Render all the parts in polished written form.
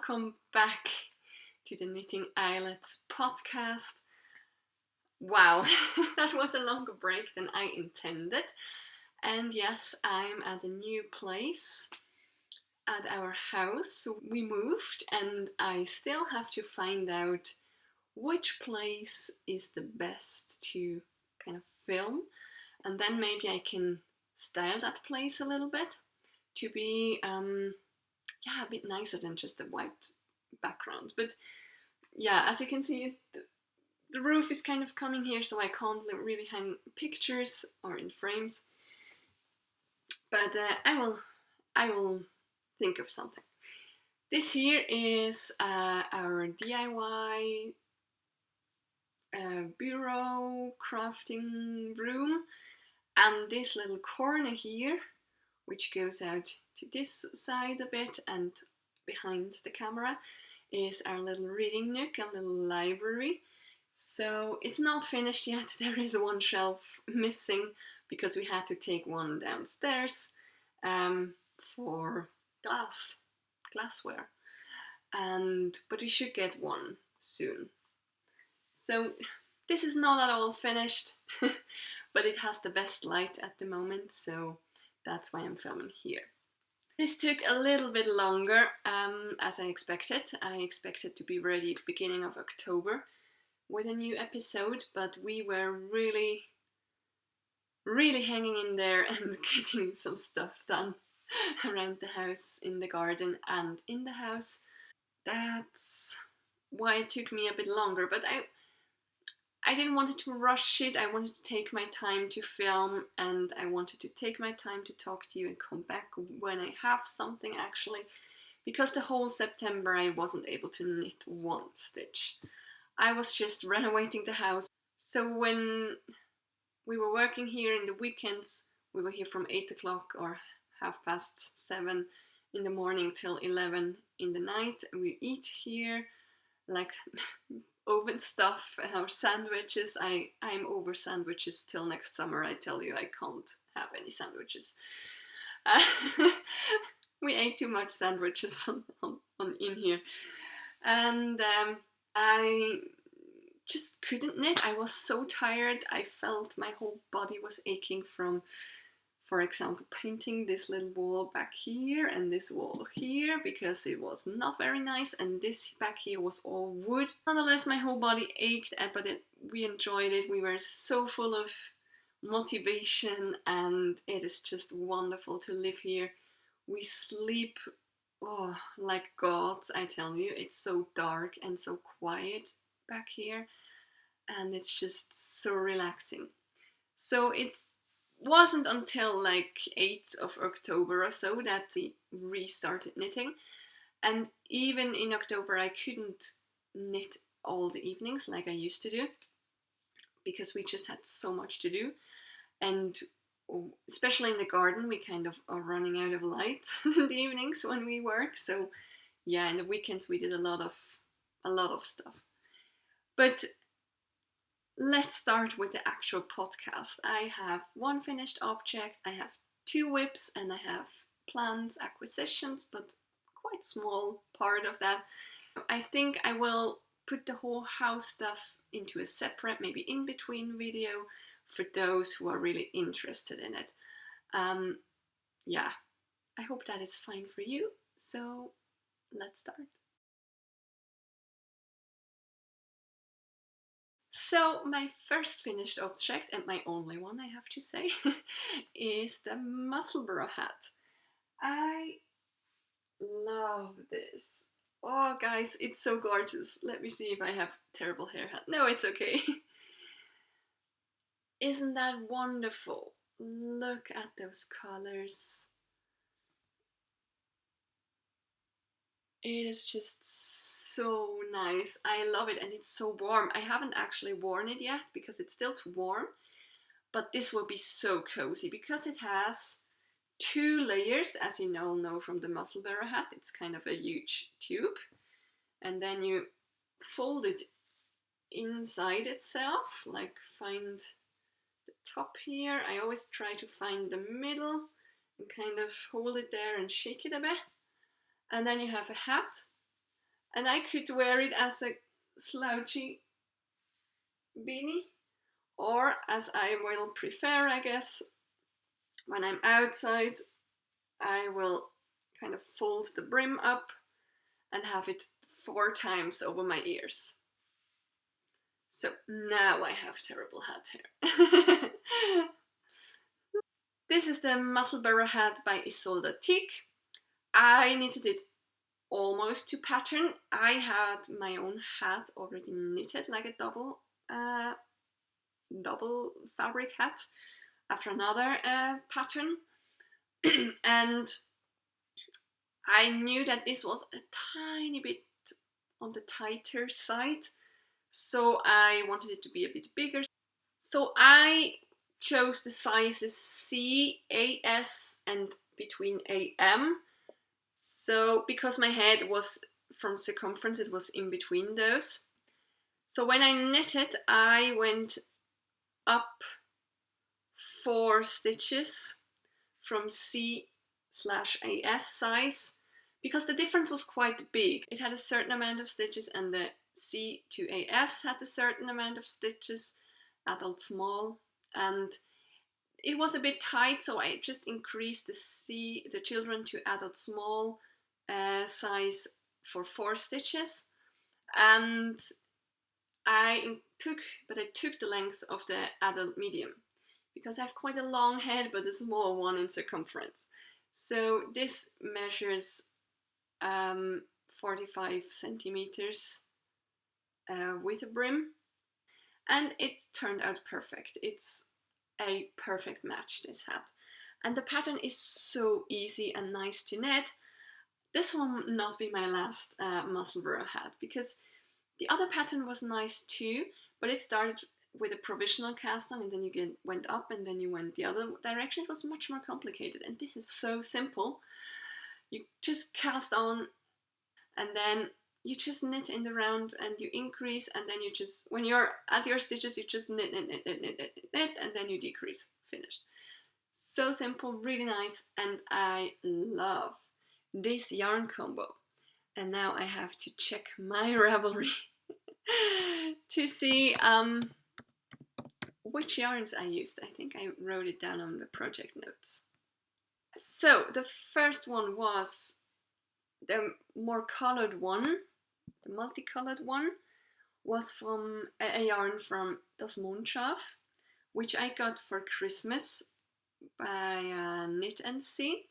welcome back to the Knitting Eillets podcast. Wow, that was a longer break than I intended. And yes, I'm at a new place at our house. We moved and I still have to find out which place is the best to kind of film. And then maybe I can style that place a little bit to be a bit nicer than just a white background. But yeah, as you can see, the roof is kind of coming here, so I can't really hang pictures or in frames. But I will think of something. This here is our DIY bureau crafting room, and this little corner here, which goes out to this side a bit and behind the camera, is our little reading nook, a little library. So it's not finished yet. There is one shelf missing because we had to take one downstairs for glassware, but we should get one soon. So this is not at all finished, but it has the best light at the moment, so that's why I'm filming here. This took a little bit longer as I expected. I expected to be ready beginning of October with a new episode, but we were really hanging in there and getting some stuff done around the house, in the garden and in the house. That's why it took me a bit longer, but I didn't want to rush it. I wanted to take my time to film, and I wanted to take my time to talk to you and come back when I have something actually, because the whole September I wasn't able to knit one stitch. I was just renovating the house. So when we were working here in the weekends, we were here from 8 o'clock or 7:30 in the morning till 11 in the night. We eat here, like oven stuff, our sandwiches. I'm over sandwiches till next summer. I tell you, I can't have any sandwiches. We ate too much sandwiches in here, and I just couldn't knit. I was so tired. I felt my whole body was aching from, for example, painting this little wall back here and this wall here, because it was not very nice, and this back here was all wood. Nonetheless, my whole body ached, but we enjoyed it. We were so full of motivation, and it is just wonderful to live here. We sleep like gods, I tell you. It's so dark and so quiet back here, and it's just so relaxing. So it wasn't until like 8th of October or so that we restarted knitting, and even in October I couldn't knit all the evenings like I used to do, because we just had so much to do, and especially in the garden we kind of are running out of light in the evenings when we work. So yeah, in the weekends we did a lot of stuff. But let's start with the actual podcast. I have one finished object, I have 2 whips, and I have plans, acquisitions, but quite small part of that. I think I will put the whole house stuff into a separate, maybe in between video for those who are really interested in it. I hope that is fine for you. So let's start. So my first finished object, and my only one I have to say, is the Musselburgh hat. I love this. Oh guys, it's so gorgeous. Let me see if I have terrible hair hat. No, it's okay. Isn't that wonderful? Look at those colors. It is just so nice. I love it, and it's so warm. I haven't actually worn it yet because it's still too warm, but this will be so cozy because it has 2 layers, as you know from the Musselburgh hat. It's kind of a huge tube, and then you fold it inside itself, like find the top here. I always try to find the middle and kind of hold it there and shake it a bit. And then you have a hat, And I could wear it as a slouchy beanie, or as I will prefer, I guess, when I'm outside, I will kind of fold the brim up and have it 4 times over my ears. So now I have terrible hat hair. This is the Musselburgh hat by Ysolda Teague. I knitted it almost to pattern. I had my own hat already knitted, like a double fabric hat after another pattern. And I knew that this was a tiny bit on the tighter side, so I wanted it to be a bit bigger. So I chose the sizes C, AS, and between AM. So because my head was from circumference, it was in between those. So when I knitted, I went up 4 stitches from C/AS size, because the difference was quite big. It had a certain amount of stitches, and the C to AS had a certain amount of stitches, adult small, and it was a bit tight, so I just increased the children to adult small size for 4 stitches, and I took the length of the adult medium, because I have quite a long head but a small one in circumference. So this measures 45 centimeters with a brim, and it turned out perfect. It's a perfect match, this hat. And the pattern is so easy and nice to knit. This will not be my last Musselburgh hat, because the other pattern was nice too, but it started with a provisional cast on, and then you went up, and then you went the other direction. It was much more complicated, and this is so simple. You just cast on, and then you just knit in the round, and you increase, and then you just, when you're at your stitches, you just knit, and then you decrease. Finished. So simple, really nice, and I love this yarn combo. And now I have to check my Ravelry to see which yarns I used. I think I wrote it down on the project notes. So the first one was the more colored one, the multicolored one, was from a yarn from das Mondschaf, which I got for Christmas by Knit and See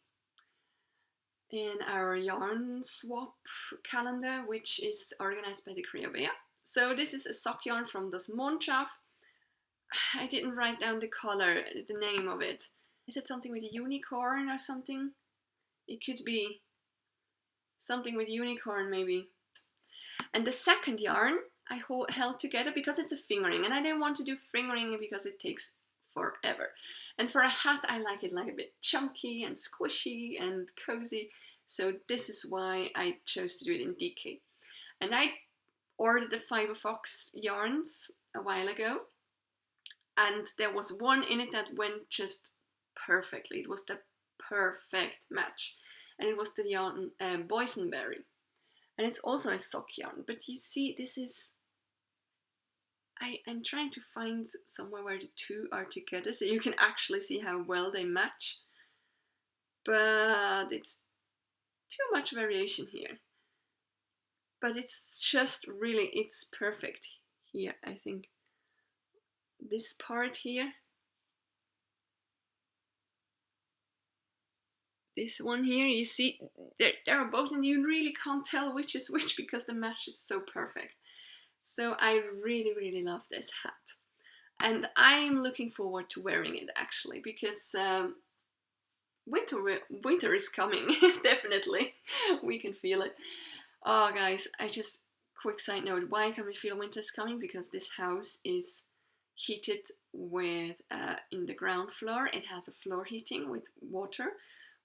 in our yarn swap calendar, which is organized by the Creabea. So this is a sock yarn from das Mondschaf. I didn't write down the color, the name of it. Is it something with a unicorn or something? It could be something with unicorn, maybe. And the second yarn I held together because it's a fingering, and I didn't want to do fingering because it takes forever. And for a hat, I like it like a bit chunky and squishy and cozy. So this is why I chose to do it in DK. And I ordered the Fibre Fox yarns a while ago, and there was one in it that went just perfectly. It was the perfect match, and it was the yarn Boysenberry, and it's also a sock yarn. But you see, this is, I'm trying to find somewhere where the two are together so you can actually see how well they match, but it's too much variation here. But it's just really, it's perfect here, I think. This part here, this one here, you see, there are both, and you really can't tell which is which because the match is so perfect. So I really, really love this hat. And I'm looking forward to wearing it, actually, because winter is coming, definitely. We can feel it. Oh, guys, quick side note, why can we feel winter's coming? Because this house is heated with, in the ground floor, it has a floor heating with water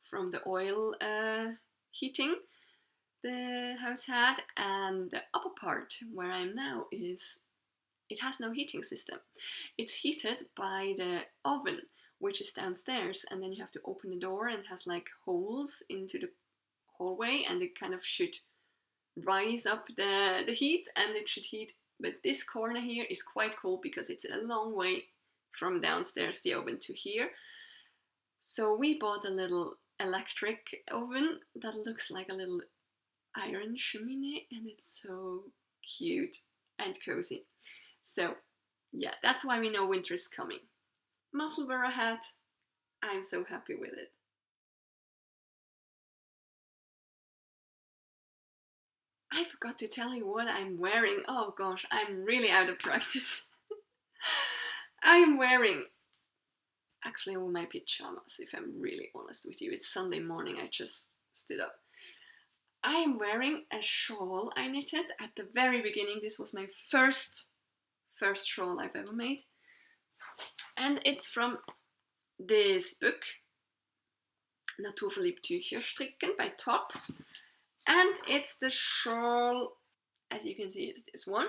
from the oil heating the house had, and the upper part where I am now it has no heating system. It's heated by the oven, which is downstairs, and then you have to open the door, and it has like holes into the hallway, and it kind of should rise up the heat, and it should heat. But this corner here is quite cold because it's a long way from downstairs the oven to here. So we bought a little electric oven that looks like a little iron chimney, and it's so cute and cozy. So yeah, that's why we know winter is coming. Musselburgh hat, I'm so happy with it. I forgot to tell you what I'm wearing. Oh gosh, I'm really out of practice. I am wearing, actually all my pajamas, if I'm really honest with you. It's Sunday morning, I just stood up. I am wearing a shawl I knitted at the very beginning. This was my first shawl I've ever made. And it's from this book, Naturverliebt Tücher stricken by Top. And it's the shawl, as you can see, it's this one.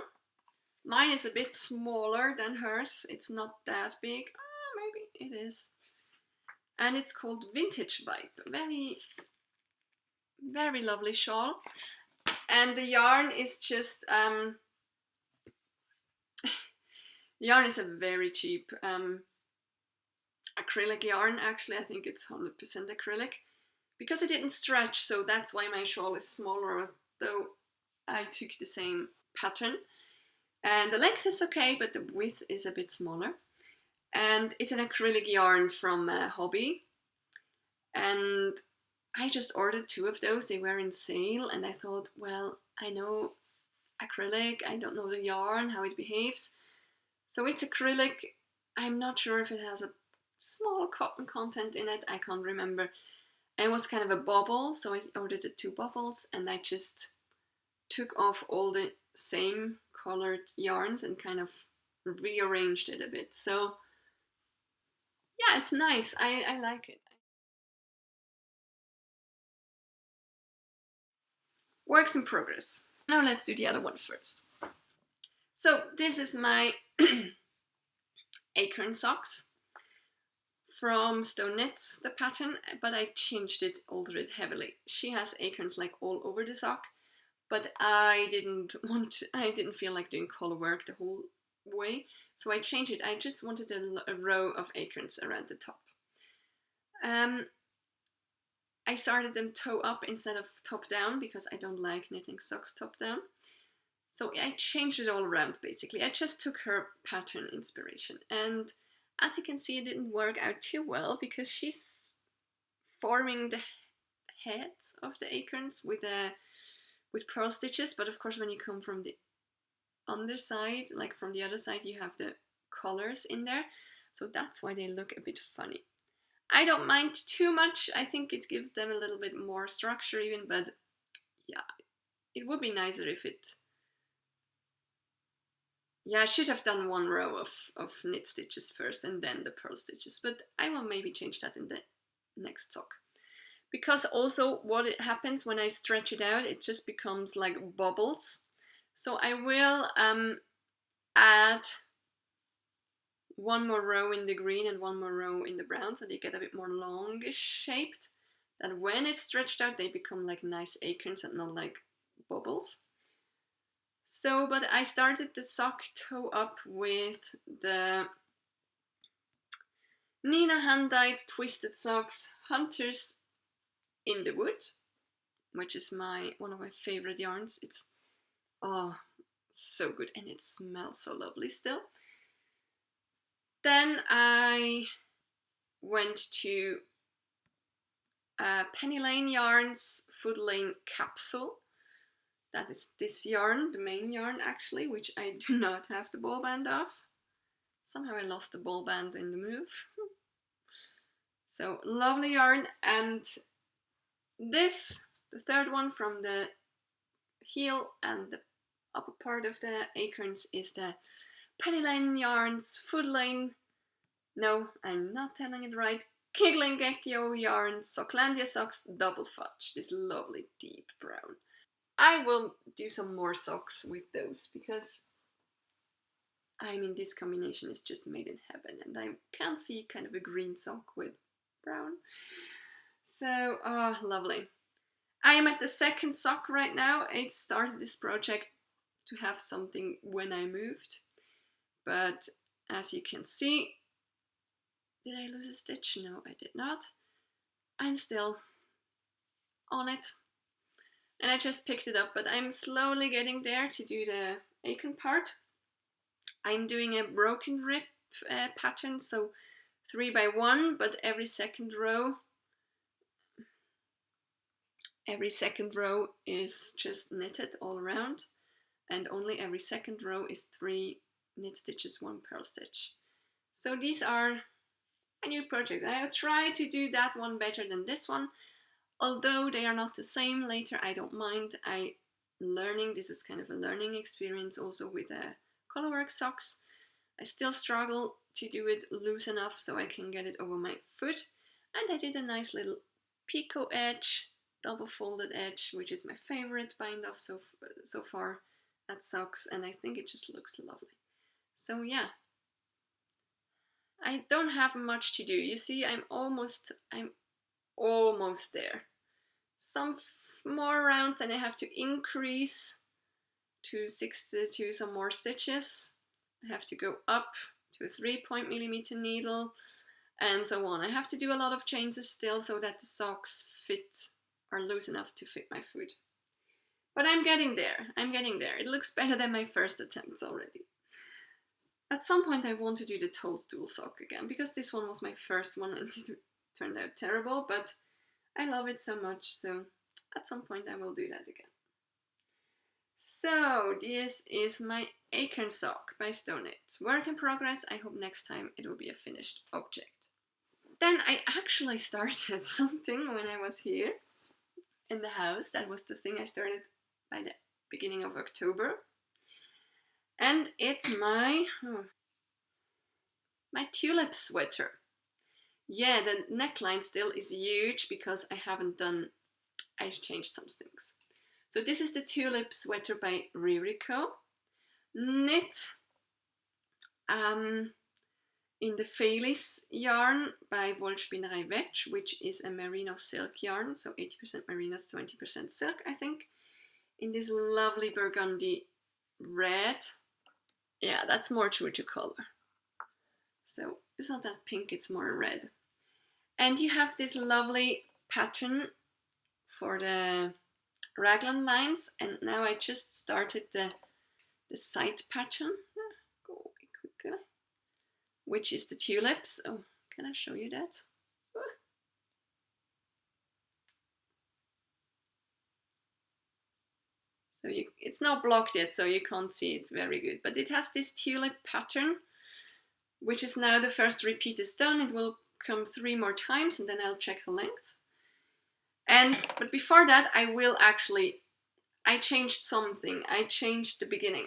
Mine is a bit smaller than hers. It's not that big. Maybe it is. And it's called Vintage Vibe. Very, very lovely shawl. And the yarn is just, yarn is a very cheap acrylic yarn. Actually, I think it's 100% acrylic. Because it didn't stretch, so that's why my shawl is smaller, though I took the same pattern. And the length is okay, but the width is a bit smaller. And it's an acrylic yarn from Hobby. And I just ordered 2 of those. They were in sale, and I thought, well, I know acrylic, I don't know the yarn, how it behaves. So it's acrylic. I'm not sure if it has a small cotton content in it, I can't remember. And it was kind of a bobble, so I ordered the 2 bobbles, and I just took off all the same colored yarns and kind of rearranged it a bit. So yeah, it's nice. I like it. Works in progress. Now let's do the other one first. So this is my acorn socks from Stone Knits, the pattern, but I changed it, altered it heavily. She has acorns like all over the sock, but I didn't feel like doing color work the whole way, so I changed it. I just wanted a row of acorns around the top. I started them toe up instead of top down because I don't like knitting socks top down. So I changed it all around basically. I just took her pattern inspiration, and as you can see, it didn't work out too well because she's forming the heads of the acorns with pearl stitches, but of course when you come from the underside, like from the other side, you have the colors in there, so that's why they look a bit funny. I don't mind too much. I think it gives them a little bit more structure even, but yeah, it would be nicer if it... Yeah, I should have done 1 row of knit stitches first and then the pearl stitches, but I will maybe change that in the next sock. Because also what it happens when I stretch it out, it just becomes like bubbles. So I will add 1 more row in the green and 1 more row in the brown, so they get a bit more longish shaped. That when it's stretched out, they become like nice acorns and not like bubbles. So, but I started the sock toe up with the Nina hand-dyed twisted socks Hunters in the Wood, which is one of my favorite yarns. It's so good, and it smells so lovely still. Then I went to Penny Lane Yarns Food Lane Capsule. That is this yarn, the main yarn actually, which I do not have the ball band of. Somehow I lost the ball band in the move. So lovely yarn. And this, the third one from the heel and the upper part of the acorns, is the Penny Lane Yarns Food Lane. No, I'm not telling it right. Giggling Gecko Yarns Socklandia Socks Double Fudge. This lovely deep brown. I will do some more socks with those because I mean this combination is just made in heaven, and I can see kind of a green sock with brown. So lovely. I am at the second sock right now. I started this project to have something when I moved, but as you can see, did I lose a stitch? No, I did not. I'm still on it, and I just picked it up, but I'm slowly getting there to do the apron part. I'm doing a broken rib pattern, so 3 by 1, but every second row is just knitted all around, and only every second row is 3 knit stitches, 1 purl stitch. So these are a new project. I'll try to do that one better than this one, although they are not the same. Later I don't mind. This is kind of a learning experience also with colorwork socks. I still struggle to do it loose enough so I can get it over my foot, and I did a nice little picot edge, double folded edge, which is my favorite bind off so far at socks, and I think it just looks lovely. So yeah, I don't have much to do. You see, I'm almost there. Some more rounds, and I have to increase to some more stitches. I have to go up to a 3.mm needle, and so on. I have to do a lot of changes still so that the socks are loose enough to fit my foot. But I'm getting there. It looks better than my first attempts already. At some point I want to do the toadstool sock again, because this one was my first one and it turned out terrible, but I love it so much, so at some point I will do that again. So this is my acorn sock by Stoneit. Work in progress. I hope next time it will be a finished object. Then I actually started something when I was here in the house. That was the thing I started by the beginning of October. And it's my tulip sweater. Yeah, the neckline still is huge because I've changed some things. So this is the tulip sweater by Ririko, knit in the Eillets yarn by Wollspinnerei Vetsch, which is a merino silk yarn, so 80% merino, 20% silk, I think, in this lovely burgundy red. Yeah, that's more true to color. So it's not that pink, it's more red. And you have this lovely pattern for the raglan lines, and now I just started the side pattern. Go away quicker. Which is the tulips. Oh, can I show you that? So it's not blocked yet, so you can't see it very good. But it has this tulip pattern, which is now the first repeat is done. It will come 3 more times, and then I'll check the length. But before that, I changed something. I changed the beginning.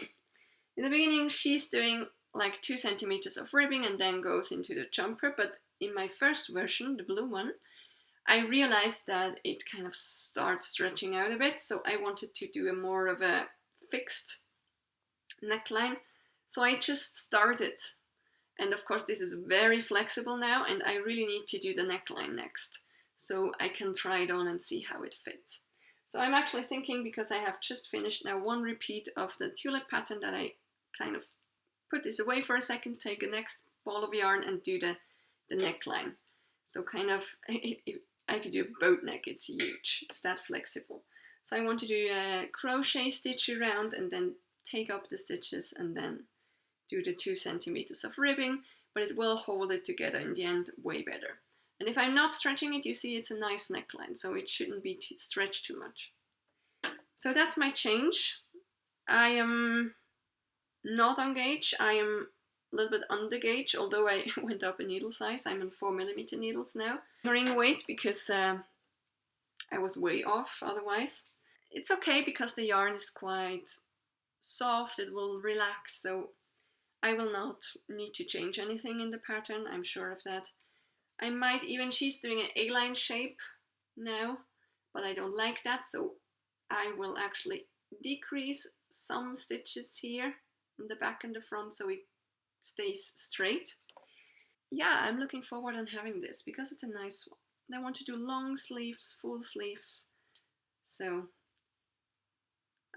In the beginning, she's doing like 2 centimeters of ribbing and then goes into the jumper. But in my first version, the blue one, I realized that it kind of starts stretching out a bit. So I wanted to do more of a fixed neckline. So I just started. And of course, this is very flexible now, and I really need to do the neckline next, so I can try it on and see how it fits. So I'm actually thinking, because I have just finished now 1 repeat of the tulip pattern, that I kind of put this away for a second, take the next ball of yarn and do the neckline. So kind of, I could do a boat neck, it's huge, it's that flexible. So I want to do a crochet stitch around and then take up the stitches and then do the 2 centimeters of ribbing, but it will hold it together in the end way better. And if I'm not stretching it, you see it's a nice neckline, so it shouldn't be stretched too much. So that's my change. I am not on gauge, I am a little bit under gauge, although I went up in needle size. I'm on 4mm needles now. Carrying weight because I was way off otherwise. It's okay because the yarn is quite soft, it will relax, so I will not need to change anything in the pattern, I'm sure of that. I might even, she's doing an A-line shape now, but I don't like that, so I will actually decrease some stitches here in the back and the front so it stays straight. Yeah, I'm looking forward to having this because it's a nice one. I want to do long sleeves, full sleeves, So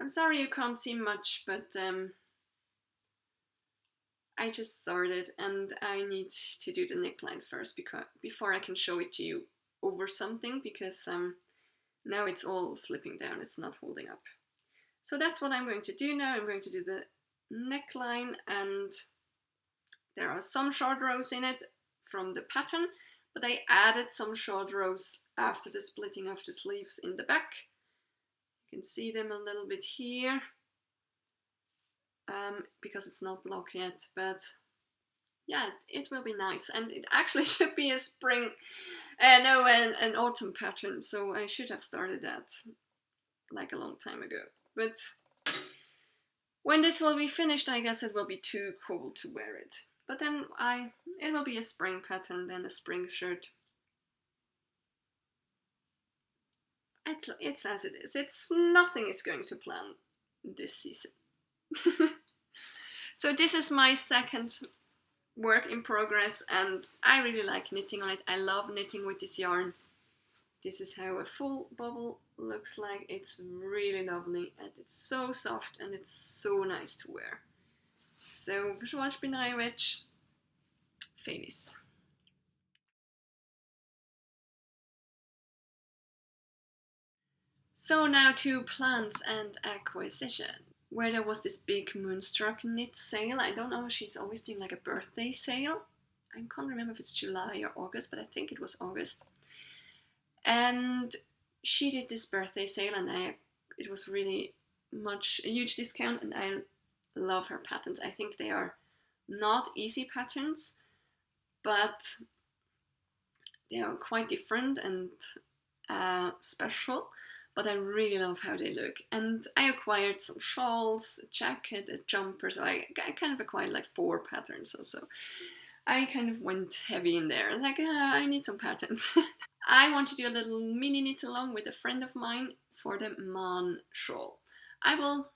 I'm sorry you can't see much, but I just started and I need to do the neckline first before I can show it to you over something, because now it's all slipping down, it's not holding up. So that's what I'm going to do now. I'm going to do the neckline, and there are some short rows in it from the pattern, but I added some short rows after the splitting of the sleeves in the back. You can see them a little bit here, because it's not blocked yet, but yeah, it will be nice. And it actually should be a spring, no, an autumn pattern, so I should have started that like a long time ago. But when this will be finished, I guess it will be too cold to wear it. But then it will be a spring pattern, then a spring shirt. It's as it is. Nothing is going to plan this season. So this is my second work in progress, and I really like knitting on it. I love knitting with this yarn. This is how a full bubble looks like. It's really lovely, and it's so soft, and it's so nice to wear. So, Wollspinnerei Vetsch, Fibre. So now to plans and acquisition. Where there was this big Moonstruck knit sale. I don't know, she's always doing like a birthday sale. I can't remember if it's July or August, but I think it was August. And she did this birthday sale, and it was really a huge discount, and I love her patterns. I think they are not easy patterns, but they are quite different and special, but I really love how they look. And I acquired some shawls, a jacket, a jumper, so I kind of acquired like 4 patterns or so. I kind of went heavy in there, like I need some patterns. I want to do a little mini knit along with a friend of mine for the Maan shawl. I will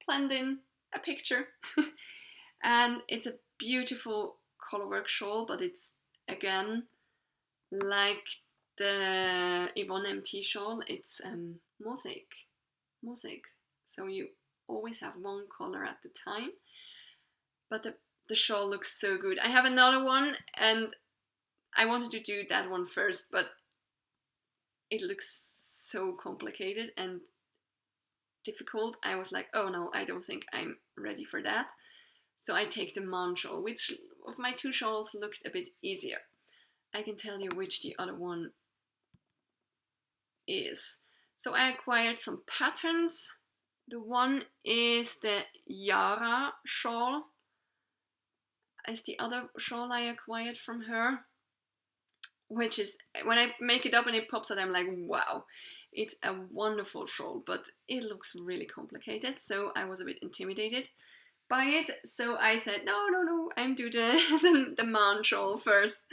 blend in a picture. And it's a beautiful colorwork shawl, but it's again like the Yvonne MT shawl. It's mosaic. So you always have one color at the time, but the shawl looks so good. I have another one, and I wanted to do that one first, but it looks so complicated and difficult. I was like, oh no, I don't think I'm ready for that. So I take the Maan shawl, which of my 2 shawls looked a bit easier. I can tell you which the other one is. So I acquired some patterns. The one is the Yara shawl, as the other shawl I acquired from her, which is, when I make it up and it pops out, I'm like, wow, it's a wonderful shawl, but it looks really complicated, so I was a bit intimidated by it. So I said, no, I'm do the Maan shawl first,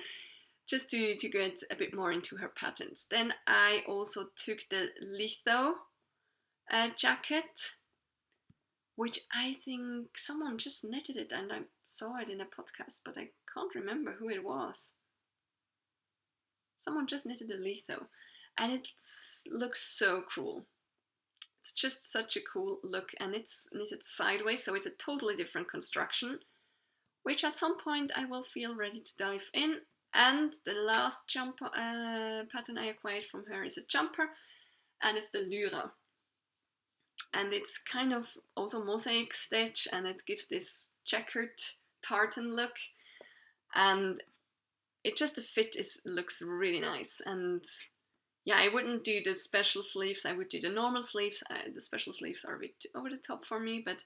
just to get a bit more into her patterns. Then I also took the litho jacket, which I think someone just knitted it, and I saw it in a podcast, but I can't remember who it was. Someone just knitted a litho, and it looks so cool. It's just such a cool look, and it's knitted sideways, so it's a totally different construction, which at some point I will feel ready to dive in. And the last jumper pattern I acquired from her is a jumper, and it's the Lauder. And it's kind of also mosaic stitch, and it gives this checkered tartan look, and it just, the fit looks really nice. And yeah, I wouldn't do the special sleeves, I would do the normal sleeves. The special sleeves are a bit over the top for me, but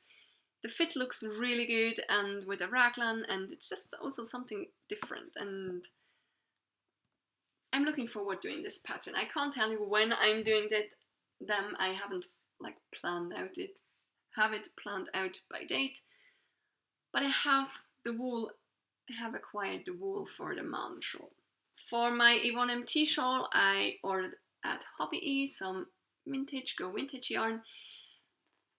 the fit looks really good, and with a raglan, and it's just also something different, and I'm looking forward to doing this pattern. I can't tell you when I'm doing them. I haven't like planned out by date, but I have the wool. I have acquired the wool for the Maan shawl. For my Yvonne MT shawl, I ordered at Hobby some vintage yarn.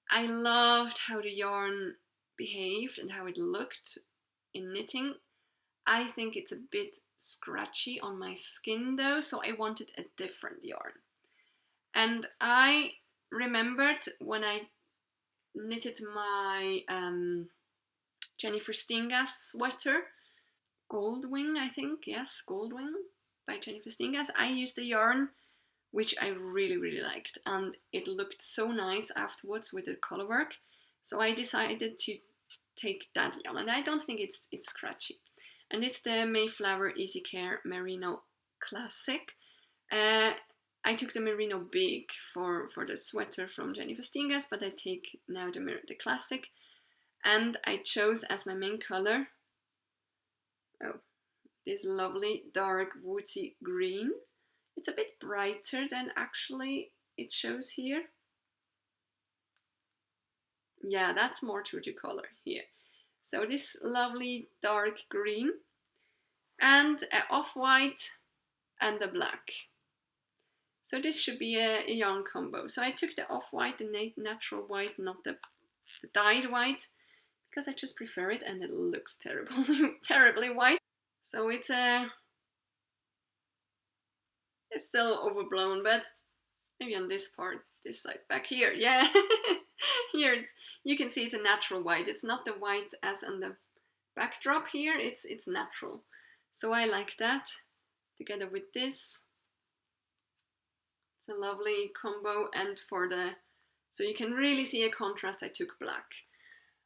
I loved how the yarn behaved and how it looked in knitting. I think it's a bit scratchy on my skin though, so I wanted a different yarn. And I remembered when I knitted my Jennifer Stingas sweater, Goldwing, I think, yes, Goldwing by Jennifer Stingas. I used a yarn which I really, really liked, and it looked so nice afterwards with the color work. So I decided to take that yarn, and I don't think it's scratchy. And it's the Mayflower Easy Care Merino Classic. I took the Merino Big for the sweater from Jennifer Stingas, but I take now the Classic. And I chose as my main color, oh, this lovely dark woodsy green. It's a bit brighter than actually it shows here. Yeah, that's more true to color here. So this lovely dark green and off-white and the black. So this should be a yarn combo. So I took the off-white, the natural white, not the dyed white, because I just prefer it and it looks terribly white. So it's still overblown, but maybe on this part, this side back here, yeah. Here you can see it's a natural white. It's not the white as on the backdrop here, it's natural. So I like that together with this. It's a lovely combo. And so you can really see a contrast, I took black.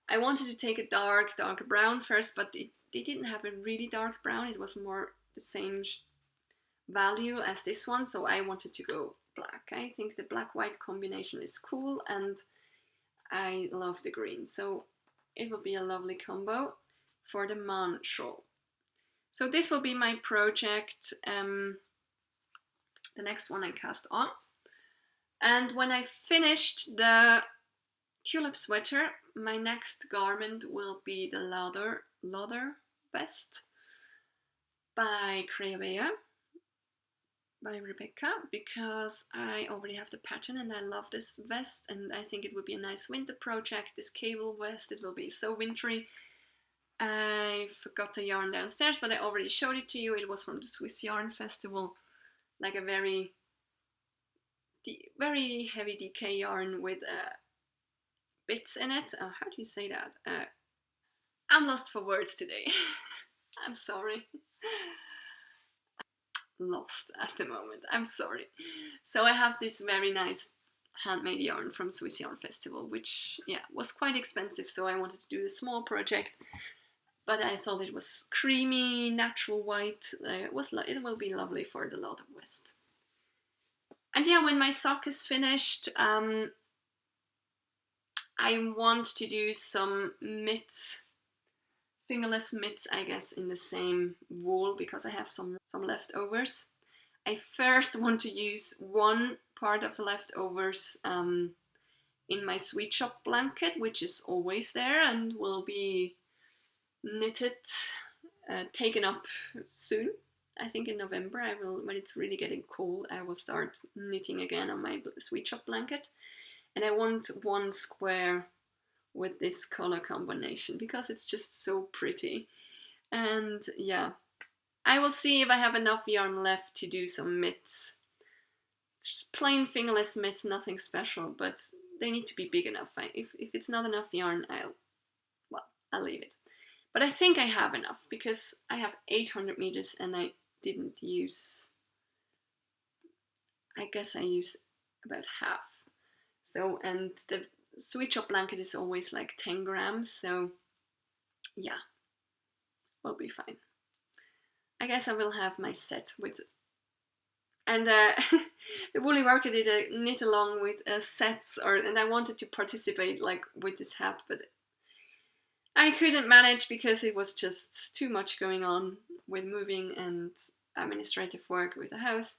I wanted to take a dark brown first, but they didn't have a really dark brown. It was more the same value as this one, so I wanted to go black. I think the black-white combination is cool, and I love the green, so it will be a lovely combo for the Maan shawl. So this will be my project, the next one I cast on. And when I finished the Tulip sweater, my next garment will be the Lauder vest by Creabea, by Rebecca, because I already have the pattern and I love this vest, and I think it would be a nice winter project, this cable vest. It will be so wintry. I forgot the yarn downstairs, but I already showed it to you. It was from the Swiss Yarn Festival, like a very heavy DK yarn with bits in it. How do you say that? I'm lost for words today. I'm sorry. Lost at the moment, I'm sorry. So I have this very nice handmade yarn from Swiss Yarn Festival, which, yeah, was quite expensive, so I wanted to do a small project, but I thought it was creamy, natural white. It will be lovely for the Lauder vest. And yeah, when my sock is finished, I want to do some mitts, fingerless mitts, I guess, in the same wool, because I have some leftovers. I first want to use one part of the leftovers in my sweet shop blanket, which is always there and will be knitted, taken up soon. I think in November, when it's really getting cold, I will start knitting again on my sweet shop blanket. And I want one square with this color combination because it's just so pretty. And yeah, I will see if I have enough yarn left to do some mitts. It's just plain fingerless mitts, nothing special, but they need to be big enough. If it's not enough yarn, I'll leave it. But I think I have enough because I have 800 meters and I didn't use, I guess I used about half. So, and the sweet shop blanket is always like 10 grams, so yeah, we'll be fine. I guess I will have my set with, and the Woolly Worker did a knit along with sets, and I wanted to participate like with this hat, but I couldn't manage because it was just too much going on with moving and administrative work with the house.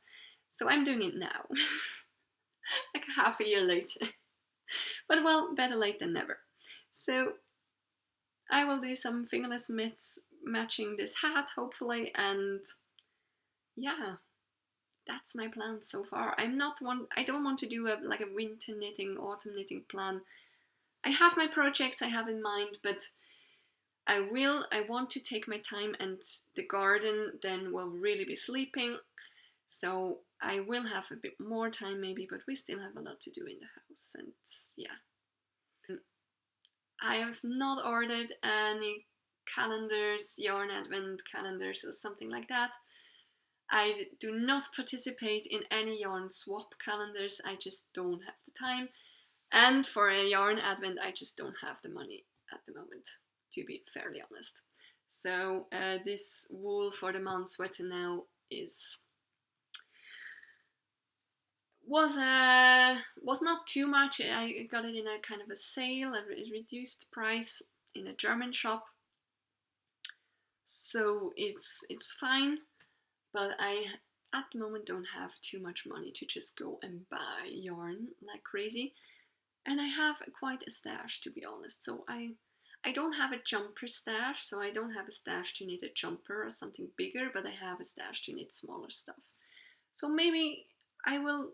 So I'm doing it now, like half a year later. But well, better late than never. So I will do some fingerless mitts matching this hat, hopefully, and yeah, that's my plan so far. I don't want to do a winter knitting, autumn knitting plan. I have my projects I have in mind, but I want to take my time, and the garden then will really be sleeping. So I will have a bit more time maybe, but we still have a lot to do in the house, and yeah. I have not ordered any calendars, yarn advent calendars or something like that. I do not participate in any yarn swap calendars, I just don't have the time. And for a yarn advent, I just don't have the money at the moment, to be fairly honest. So this wool for the Maan sweater now was not too much. I got it in a kind of a sale, a reduced price in a German shop. So it's fine, but I at the moment don't have too much money to just go and buy yarn like crazy. And I have quite a stash, to be honest. So I don't have a jumper stash, so I don't have a stash to knit a jumper or something bigger, but I have a stash to knit smaller stuff. So maybe I will,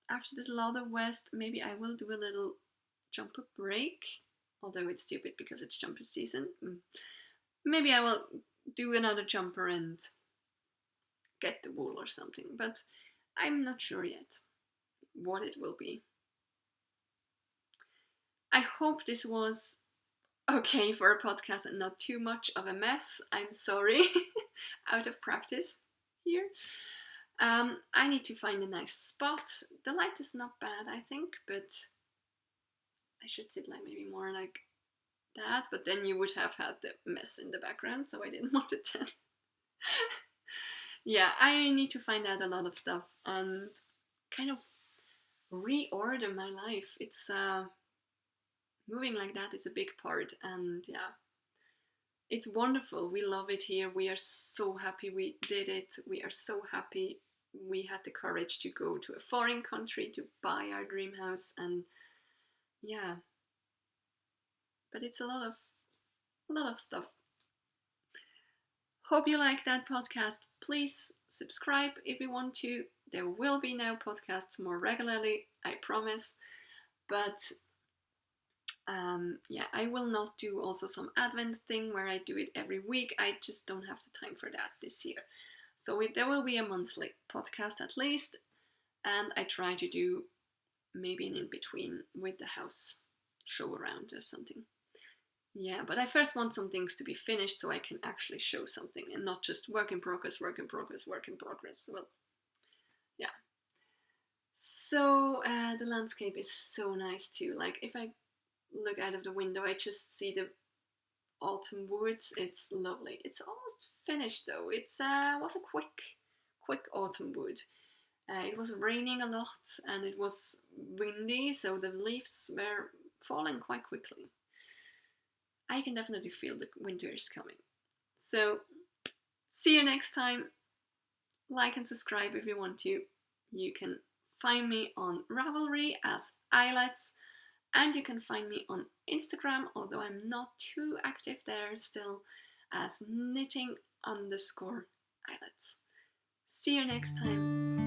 after this Lauder West, maybe I will do a little jumper break, although it's stupid because it's jumper season. Maybe I will do another jumper and get the wool or something, but I'm not sure yet what it will be. I hope this was okay for a podcast and not too much of a mess. I'm sorry, out of practice here. I need to find a nice spot. The light is not bad, I think, but I should sit like maybe more like that, but then you would have had the mess in the background, so I didn't want it then. Yeah, I need to find out a lot of stuff and kind of reorder my life. It's moving like that is a big part, and yeah, it's wonderful. We love it here. We are so happy we did it. We are so happy we had the courage to go to a foreign country to buy our dream house, and yeah, but it's a lot of stuff. Hope you like that podcast. Please subscribe if you want to. There will be now podcasts more regularly, I promise. But yeah, I will not do also some advent thing where I do it every week. I just don't have the time for that this year. So there will be a monthly podcast at least, and I try to do maybe an in-between with the house show around or something. Yeah, but I first want some things to be finished so I can actually show something and not just work in progress, work in progress, work in progress. Well, yeah. So the landscape is so nice too. Like if I look out of the window, I just see the autumn woods. It's lovely. It's almost finished though. It was a quick autumn wood. It was raining a lot and it was windy, so the leaves were falling quite quickly. I can definitely feel the winter is coming. So, see you next time. Like and subscribe if you want to. You can find me on Ravelry as Eillets, and you can find me on Instagram, although I'm not too active there still, as knitting_Eillets. See you next time.